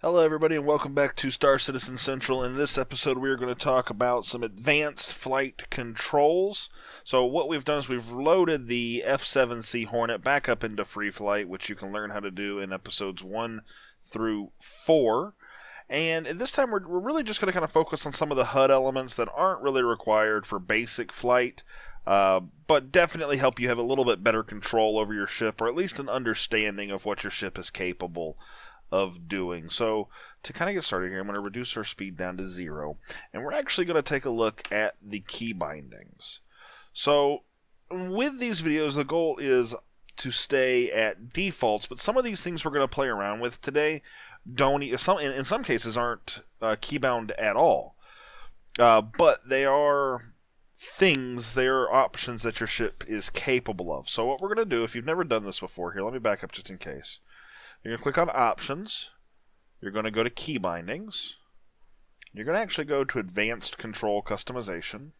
Hello everybody and welcome back to Star Citizen Central. In this episode we are going to talk about some advanced flight controls. So what we've done is we've loaded the F-7C Hornet back up into free flight, which you can learn how to do in episodes 1 through 4. And this time we're really just going to kind of focus on some of the HUD elements that aren't really required for basic flight, but definitely help you have a little bit better control over your ship, or at least an understanding of what your ship is capable of doing. So to kind of get started here, I'm going to reduce our speed down to 0, and we're actually going to take a look at the key bindings. So with these videos, the goal is to stay at defaults, but some of these things we're going to play around with today in some cases aren't keybound at all, but they are options that your ship is capable of. So what we're going to do, if you've never done this before, here, let me back up just in case. You're going to click on Options. You're going to go to Key Bindings. You're going to actually go to Advanced Control Customization.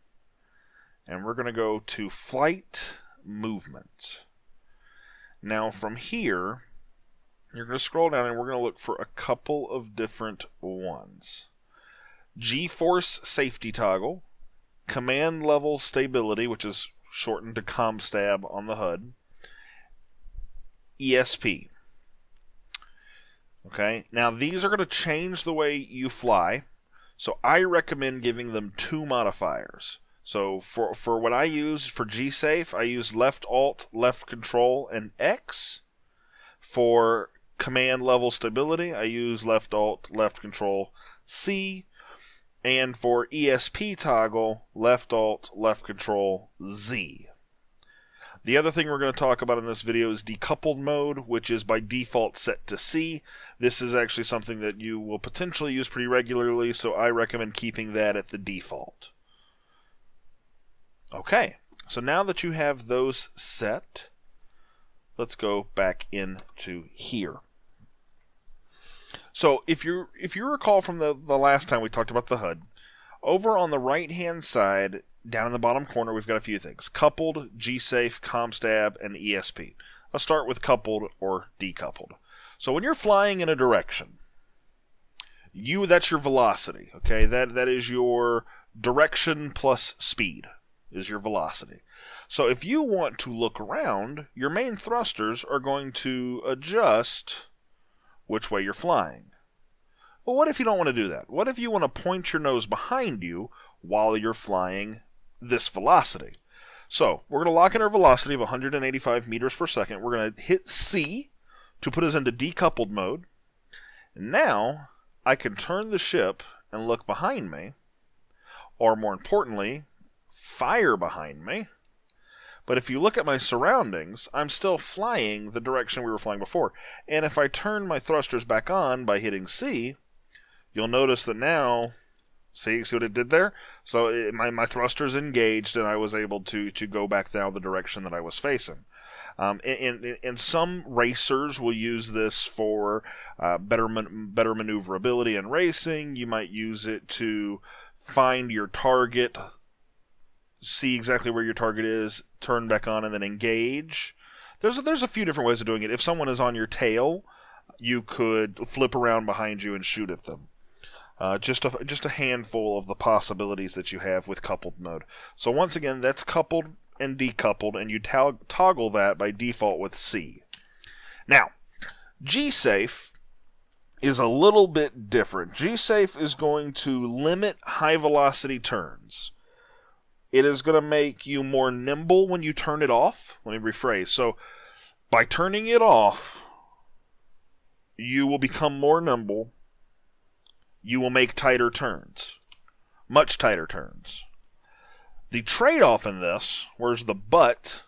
And we're going to go to Flight Movement. Now from here, you're going to scroll down and we're going to look for a couple of different ones. G-Force Safety Toggle. Command Level Stability, which is shortened to ComSTAB on the HUD. ESP. Okay, now these are going to change the way you fly, so I recommend giving them 2 modifiers. So for what I use for Gsafe, I use left alt, left control, and X. For command level stability, I use left alt, left control, C. And for ESP toggle, left alt, left control, Z. The other thing we're going to talk about in this video is decoupled mode, which is by default set to C. This is actually something that you will potentially use pretty regularly, so I recommend keeping that at the default. Okay, so now that you have those set, let's go back into here. So if you recall from the last time we talked about the HUD, over on the right-hand side, down in the bottom corner, we've got a few things. Coupled, Gsafe, ComSTAB, and ESP. I'll start with coupled or decoupled. So when you're flying in a direction, that's your velocity, okay? That is your direction plus speed is your velocity. So if you want to look around, your main thrusters are going to adjust which way you're flying. Well, what if you don't want to do that? What if you want to point your nose behind you while you're flying this velocity? So we're going to lock in our velocity of 185 meters per second. We're going to hit C to put us into decoupled mode. And now I can turn the ship and look behind me, or more importantly, fire behind me. But if you look at my surroundings, I'm still flying the direction we were flying before. And if I turn my thrusters back on by hitting C, you'll notice that now, see what it did there? So my thrusters engaged, and I was able to go back down the direction that I was facing. And some racers will use this for better maneuverability in racing. You might use it to find your target, see exactly where your target is, turn back on, and then engage. There's a few different ways of doing it. If someone is on your tail, you could flip around behind you and shoot at them. Just a handful of the possibilities that you have with coupled mode. So once again, that's coupled and decoupled, and you toggle that by default with C. Now, Gsafe is a little bit different. Gsafe is going to limit high velocity turns. It is going to make you more nimble when you turn it off. Let me rephrase. So by turning it off, you will become more nimble. You will make tighter turns. Much tighter turns. The trade-off in this, where's the but,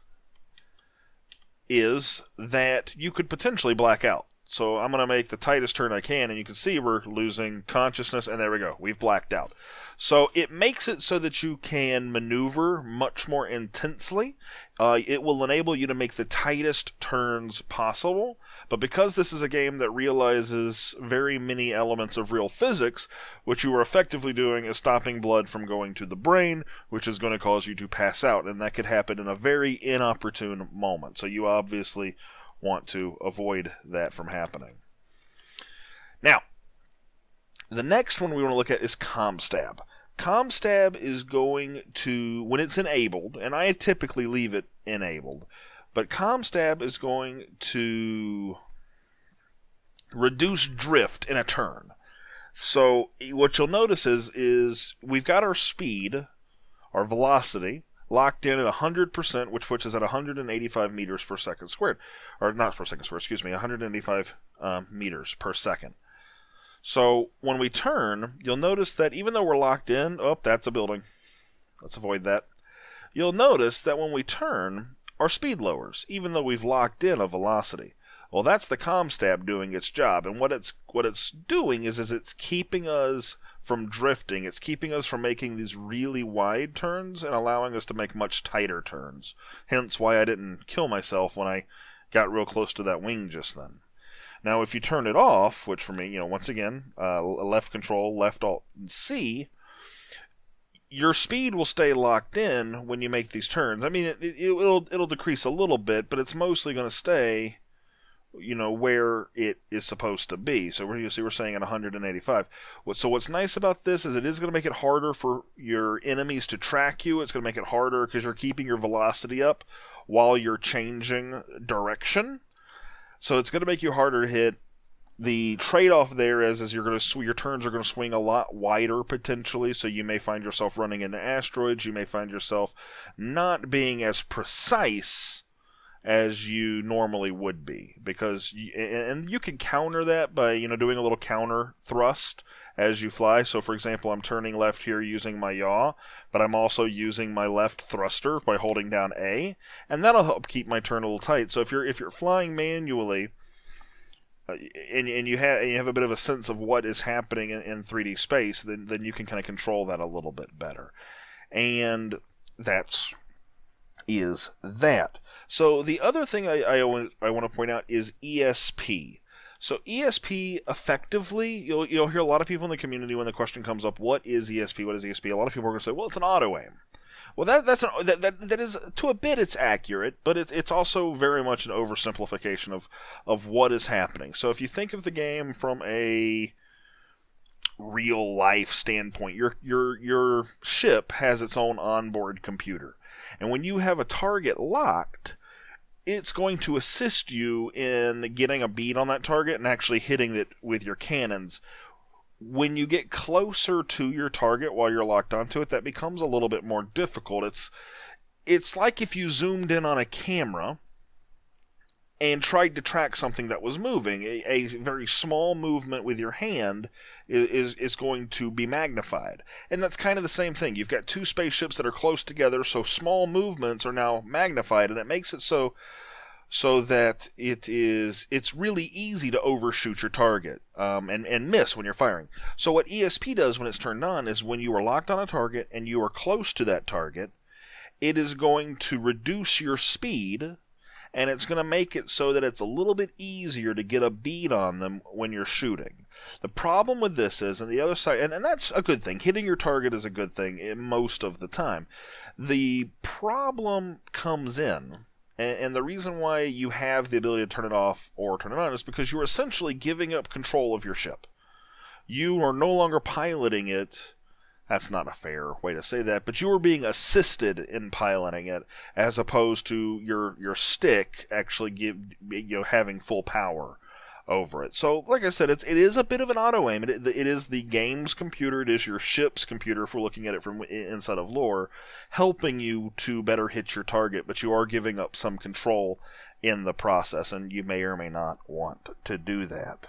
is that you could potentially black out. So I'm going to make the tightest turn I can, and you can see we're losing consciousness, and there we go. We've blacked out. So it makes it so that you can maneuver much more intensely. It will enable you to make the tightest turns possible, but because this is a game that realizes very many elements of real physics, what you are effectively doing is stopping blood from going to the brain, which is going to cause you to pass out, and that could happen in a very inopportune moment. So you obviously want to avoid that from happening. Now, The next one we want to look at is ComSTAB. ComSTAB is going to, when it's enabled, and I typically leave it enabled, but ComSTAB is going to reduce drift in a turn. So what you'll notice is we've got our speed, our velocity, locked in at 100%, which puts us at 185 meters per second squared. Or not per second squared, excuse me, 185 meters per second. So when we turn, you'll notice that even though we're locked in, oh, that's a building. Let's avoid that. You'll notice that when we turn, our speed lowers, even though we've locked in a velocity. Well, that's the ComSTAB doing its job, and what it's doing is it's keeping us from drifting. It's keeping us from making these really wide turns and allowing us to make much tighter turns. Hence why I didn't kill myself when I got real close to that wing just then. Now, if you turn it off, which for me, once again, left control, left alt, and C, your speed will stay locked in when you make these turns. I mean, it'll decrease a little bit, but it's mostly going to stay, where it is supposed to be. So you see we're saying at 185. So what's nice about this is it is going to make it harder for your enemies to track you. It's going to make it harder because you're keeping your velocity up while you're changing direction. So it's going to make you harder to hit. The trade-off there is your turns are going to swing a lot wider potentially, so you may find yourself running into asteroids. You may find yourself not being as precise as you normally would be, because you can counter that by doing a little counter thrust as you fly. So for example, I'm turning left here using my yaw, but I'm also using my left thruster by holding down A, and that'll help keep my turn a little tight. So if you're flying manually and you have a bit of a sense of what is happening in 3D space, then you can kind of control that a little bit better. And that. So the other thing I want to point out is ESP. So ESP effectively, you'll hear a lot of people in the community when the question comes up, what is ESP? What is ESP? A lot of people are going to say, well, it's an auto aim. Well, that is, to a bit, it's accurate, but it's also very much an oversimplification of what is happening. So if you think of the game from a real life standpoint, your ship has its own onboard computer. And when you have a target locked, it's going to assist you in getting a bead on that target and actually hitting it with your cannons. When you get closer to your target while you're locked onto it, that becomes a little bit more difficult. It's like if you zoomed in on a camera and tried to track something that was moving. A very small movement with your hand is going to be magnified. And that's kind of the same thing. You've got two spaceships that are close together, so small movements are now magnified, and it makes it so that it's really easy to overshoot your target and miss when you're firing. So what ESP does when it's turned on is when you are locked on a target and you are close to that target, it is going to reduce your speed, and it's going to make it so that it's a little bit easier to get a bead on them when you're shooting. The problem with this is, on the other side, and that's a good thing, hitting your target is a good thing most of the time. The problem comes in, and the reason why you have the ability to turn it off or turn it on is because you're essentially giving up control of your ship. You are no longer piloting it. That's not a fair way to say that, but you are being assisted in piloting it, as opposed to your stick actually having full power over it. So, like I said, it is a bit of an auto aim. It is the game's computer. It is your ship's computer, if we're looking at it from inside of lore, helping you to better hit your target, but you are giving up some control in the process, and you may or may not want to do that.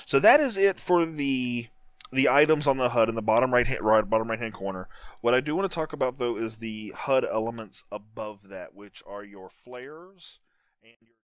So that is it for the items on the HUD in the bottom right hand corner. What I do want to talk about, though, is the HUD elements above that, which are your flares and your